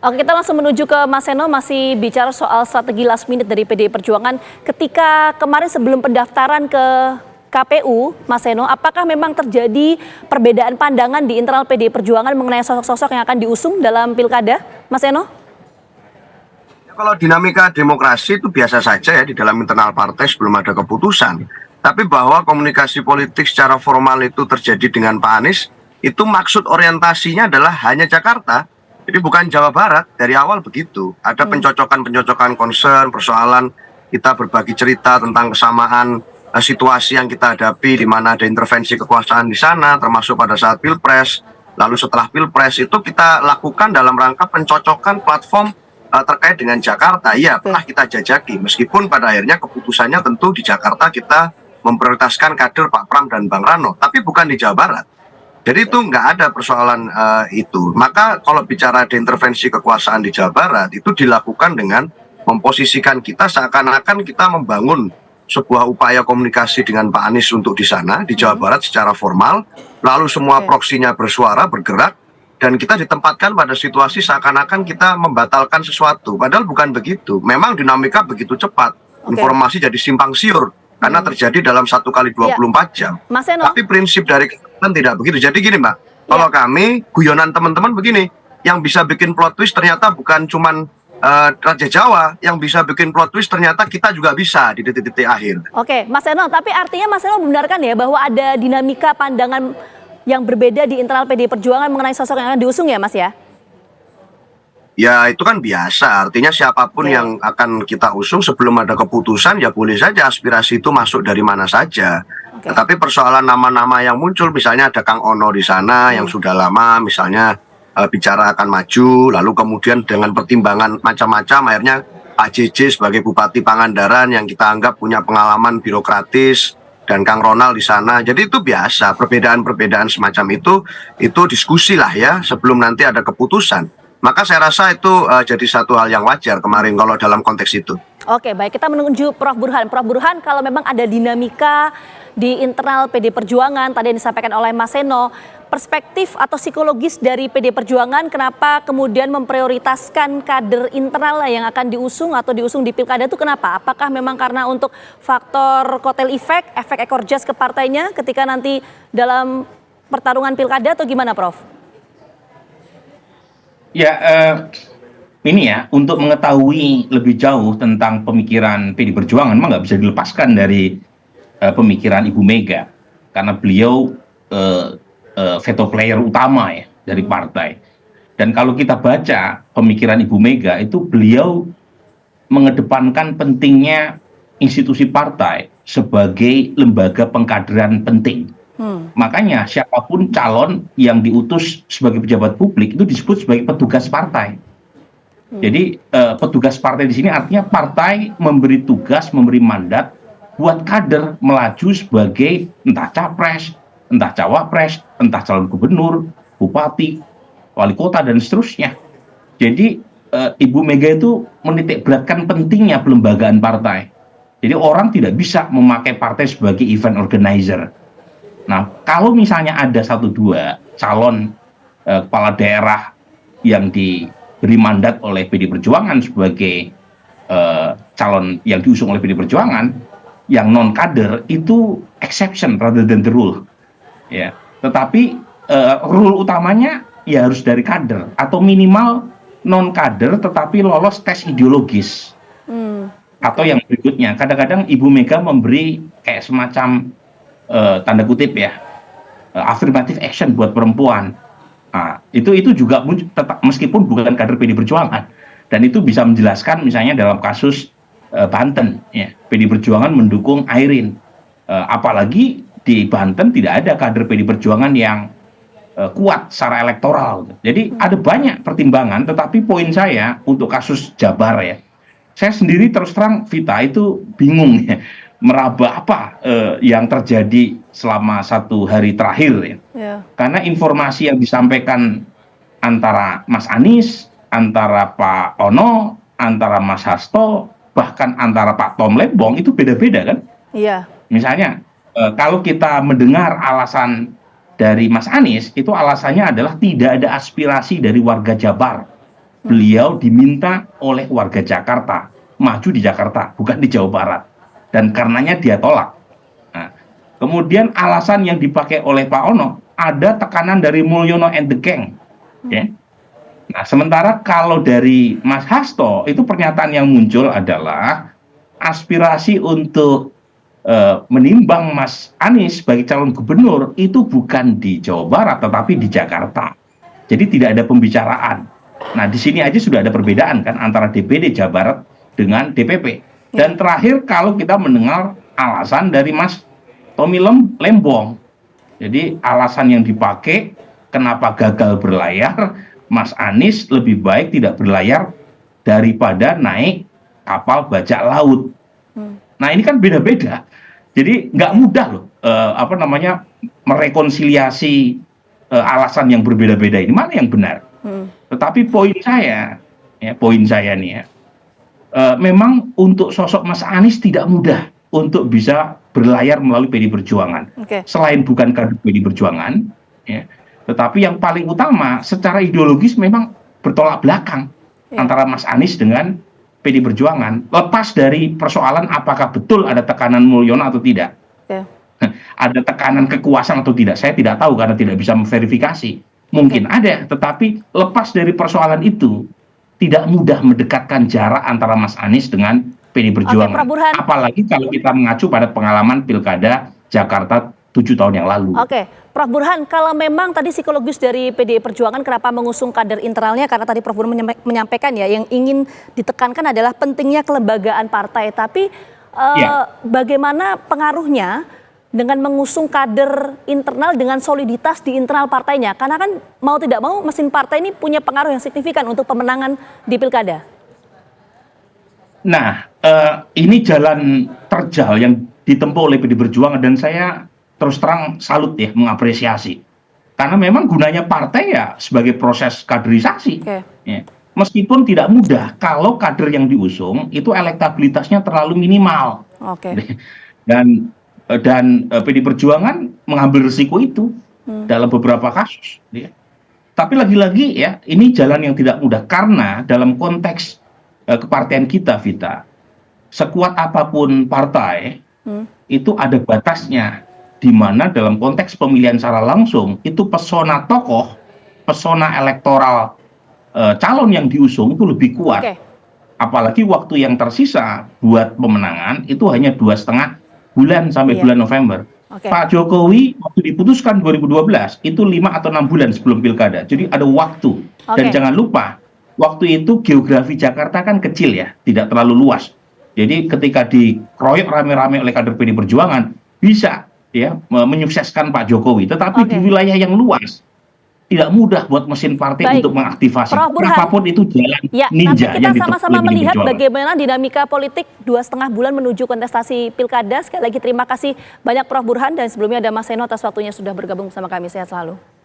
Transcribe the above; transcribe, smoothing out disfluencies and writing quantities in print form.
Oke, kita langsung menuju ke Mas Seno, masih bicara soal strategi last minute dari PDI Perjuangan. Ketika kemarin sebelum pendaftaran ke KPU, Mas Seno, apakah memang terjadi perbedaan pandangan di internal PDI Perjuangan mengenai sosok-sosok yang akan diusung dalam pilkada, Mas Seno? Kalau dinamika demokrasi itu biasa saja ya di dalam internal partai sebelum ada keputusan. Tapi bahwa komunikasi politik secara formal itu terjadi dengan Pak Anies, itu maksud orientasinya adalah hanya Jakarta. Jadi bukan Jawa Barat, dari awal begitu. Ada pencocokan-pencocokan concern, persoalan kita berbagi cerita tentang kesamaan situasi yang kita hadapi, di mana ada intervensi kekuasaan di sana, termasuk pada saat Pilpres. Lalu setelah Pilpres itu kita lakukan dalam rangka pencocokan platform terkait dengan Jakarta. Iya, pernah kita jajaki, meskipun pada akhirnya keputusannya tentu di Jakarta kita memprioritaskan kader Pak Pram dan Bang Rano, tapi bukan di Jawa Barat. Jadi itu nggak ada persoalan itu. Maka kalau bicara ada intervensi kekuasaan di Jawa Barat, itu dilakukan dengan memposisikan kita seakan-akan kita membangun sebuah upaya komunikasi dengan Pak Anies untuk di sana, di Jawa Barat secara formal, lalu semua proksinya bersuara, bergerak, dan kita ditempatkan pada situasi seakan-akan kita membatalkan sesuatu. Padahal bukan begitu. Memang dinamika begitu cepat, informasi jadi simpang siur, karena terjadi dalam 1 kali 24 jam. Mas Seno. Tapi prinsip dari kan tidak begitu. Jadi gini Mbak, kalau kami guyonan teman-teman begini, yang bisa bikin plot twist ternyata bukan cuman Raja Jawa, yang bisa bikin plot twist ternyata kita juga bisa di titik-titik akhir. Oke, Mas Seno, tapi artinya Mas Seno membenarkan ya bahwa ada dinamika pandangan yang berbeda di internal PDI Perjuangan mengenai sosok yang akan diusung ya Mas ya? Ya itu kan biasa, artinya siapapun yang akan kita usung sebelum ada keputusan ya boleh saja aspirasi itu masuk dari mana saja. Tetapi persoalan nama-nama yang muncul, misalnya ada Kang Ono di sana yang sudah lama misalnya bicara akan maju, lalu kemudian dengan pertimbangan macam-macam akhirnya Pak JJ sebagai Bupati Pangandaran yang kita anggap punya pengalaman birokratis, dan Kang Ronald di sana. Jadi itu biasa, perbedaan-perbedaan semacam itu diskusi lah ya sebelum nanti ada keputusan. Maka saya rasa itu jadi satu hal yang wajar kemarin kalau dalam konteks itu. Oke, baik, kita menuju Prof. Burhan. Prof. Burhan, kalau memang ada dinamika di internal PD Perjuangan, tadi yang disampaikan oleh Mas Seno, perspektif atau psikologis dari PD Perjuangan, kenapa kemudian memprioritaskan kader internal yang akan diusung atau diusung di pilkada itu kenapa? Apakah memang karena untuk faktor kotel efek ekor jas ke partainya ketika nanti dalam pertarungan pilkada atau gimana, Prof? Ya, ini ya, untuk mengetahui lebih jauh tentang pemikiran PD Perjuangan, memang nggak bisa dilepaskan dari pemikiran Ibu Mega. Karena beliau veto player utama ya dari partai. Dan kalau kita baca pemikiran Ibu Mega, itu beliau mengedepankan pentingnya institusi partai sebagai lembaga pengkaderan penting. Makanya siapapun calon yang diutus sebagai pejabat publik itu disebut sebagai petugas partai. Jadi petugas partai di sini artinya partai memberi tugas, memberi mandat buat kader melaju sebagai entah capres, entah cawapres, entah calon gubernur, bupati, wali kota dan seterusnya. Jadi Ibu Mega itu menitik beratkan pentingnya pelembagaan partai. Jadi orang tidak bisa memakai partai sebagai event organizer. Nah, kalau misalnya ada 1-2 calon kepala daerah yang diberi mandat oleh PD Perjuangan sebagai calon yang diusung oleh PD Perjuangan, yang non kader itu exception rather than the rule. Ya, tetapi rule utamanya ya harus dari kader atau minimal non kader tetapi lolos tes ideologis. Atau yang berikutnya, kadang-kadang Ibu Mega memberi kayak semacam tanda kutip ya, affirmative action buat perempuan. Nah, itu juga tetap meskipun bukan kader PD Perjuangan, dan itu bisa menjelaskan misalnya dalam kasus Banten, ya, PD Perjuangan mendukung Airin, apalagi di Banten tidak ada kader PD Perjuangan yang kuat secara elektoral. Jadi ada banyak pertimbangan, tetapi poin saya untuk kasus Jabar ya, saya sendiri terus terang Vita itu bingung ya, meraba apa yang terjadi selama 1 hari terakhir ya. Karena informasi yang disampaikan antara Mas Anies, antara Pak Ono, antara Mas Hasto, bahkan antara Pak Tom Lembong itu beda-beda kan? Iya. Misalnya kalau kita mendengar alasan dari Mas Anies, itu alasannya adalah tidak ada aspirasi dari warga Jabar beliau diminta oleh warga Jakarta maju di Jakarta, bukan di Jawa Barat, dan karenanya dia tolak. Nah, kemudian alasan yang dipakai oleh Pak Ono, ada tekanan dari Mulyono and the Gang. Ya. Nah, sementara kalau dari Mas Hasto, itu pernyataan yang muncul adalah aspirasi untuk menimbang Mas Anies sebagai calon gubernur itu bukan di Jawa Barat, tetapi di Jakarta. Jadi tidak ada pembicaraan. Nah, di sini aja sudah ada perbedaan kan antara DPD Jawa Barat dengan DPP. Dan terakhir kalau kita mendengar alasan dari Mas Tommy Lembong. Jadi alasan yang dipakai kenapa gagal berlayar, Mas Anies lebih baik tidak berlayar daripada naik kapal bajak laut. Nah, ini kan beda-beda. Jadi nggak mudah loh merekonsiliasi alasan yang berbeda-beda ini, mana yang benar. Tetapi poin saya nih ya, memang untuk sosok Mas Anies tidak mudah untuk bisa berlayar melalui PDI Perjuangan. Selain bukan kader PDI Perjuangan, ya, tetapi yang paling utama secara ideologis memang bertolak belakang antara Mas Anies dengan PDI Perjuangan. Lepas dari persoalan apakah betul ada tekanan Mulyono atau tidak. Ada tekanan kekuasaan atau tidak, saya tidak tahu karena tidak bisa memverifikasi. Mungkin ada, tetapi lepas dari persoalan itu, tidak mudah mendekatkan jarak antara Mas Anies dengan PDI Perjuangan. Apalagi kalau kita mengacu pada pengalaman Pilkada Jakarta 7 tahun yang lalu. Prof Burhan, kalau memang tadi psikologis dari PDI Perjuangan kenapa mengusung kader internalnya, karena tadi Prof Burhan menyampaikan ya, yang ingin ditekankan adalah pentingnya kelembagaan partai. Tapi bagaimana pengaruhnya dengan mengusung kader internal dengan soliditas di internal partainya? Karena kan mau tidak mau mesin partai ini punya pengaruh yang signifikan untuk pemenangan di Pilkada. Nah, ini jalan terjal yang ditempuh oleh PDI Perjuangan dan saya terus terang salut ya, mengapresiasi. Karena memang gunanya partai ya sebagai proses kaderisasi. Ya. Meskipun tidak mudah kalau kader yang diusung itu elektabilitasnya terlalu minimal. Dan PDI Perjuangan mengambil risiko itu dalam beberapa kasus. Ya. Tapi lagi-lagi ya, ini jalan yang tidak mudah karena dalam konteks kepartaian kita, Vita, sekuat apapun partai itu ada batasnya. Di mana dalam konteks pemilihan secara langsung itu pesona tokoh, pesona elektoral calon yang diusung itu lebih kuat. Apalagi waktu yang tersisa buat pemenangan itu hanya 2,5 bulan sampai bulan November. Pak Jokowi waktu diputuskan 2012 itu 5 atau 6 bulan sebelum Pilkada. Jadi ada waktu. Dan jangan lupa waktu itu geografi Jakarta kan kecil ya, tidak terlalu luas. Jadi ketika dikeroyok rame-rame oleh kader PDI Perjuangan bisa ya menyukseskan Pak Jokowi, tetapi di wilayah yang luas tidak mudah buat mesin partai untuk mengaktifasi apapun itu jalan ninja. Tapi kita sama-sama melihat bagaimana dinamika politik 2,5 bulan menuju kontestasi Pilkada. Sekali lagi terima kasih banyak Prof Burhan, dan sebelumnya ada Mas Seno atas waktunya sudah bergabung bersama kami. Sehat selalu.